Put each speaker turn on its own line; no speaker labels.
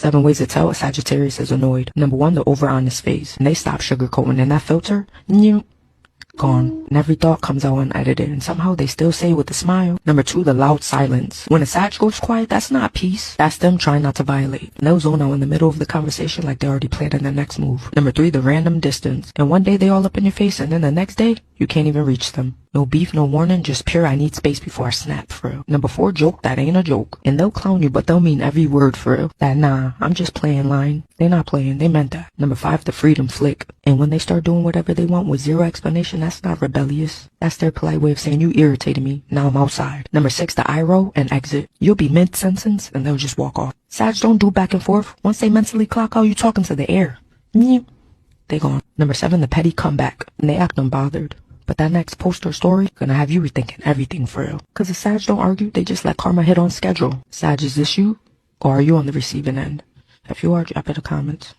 7 ways to tell a Sagittarius is annoyed. Number 1, the over-honest phase. And they stop sugarcoating in that filter. Gone. And every thought comes out unedited, and somehow they still say it with a smile. Number 2, the loud silence. When a Sag goes quiet, that's not peace. That's them trying not to violate. And they'll zone out in the middle of the conversation like they're already planning their next move. Number 3, the random distance. And one day they all up in your face, and then the next day, you can't even reach them. No beef, no warning, just pure I need space before I snap, for real. Number 4, joke that ain't a joke. And they'll clown you, but they'll mean every word, for real. That nah, I'm just playing line. They not playing, they meant that. Number 5, the freedom flick. And when they start doing whatever they want with zero explanation, that's not rebellious. That's their polite way of saying you irritated me, now I'm outside. Number 6, the eye roll and exit. You'll be mid-sentence, and they'll just walk off. Sags don't do back and forth. Once they mentally clock out, you talking to the air. They gone. Number 7, the petty comeback. And they act unbothered. But that next post or story gonna have you rethinking everything, for real. Cause the Sag don't argue, they just let karma hit on schedule. Sag, is this you? Or are you on the receiving end? If you are, drop it in the comments.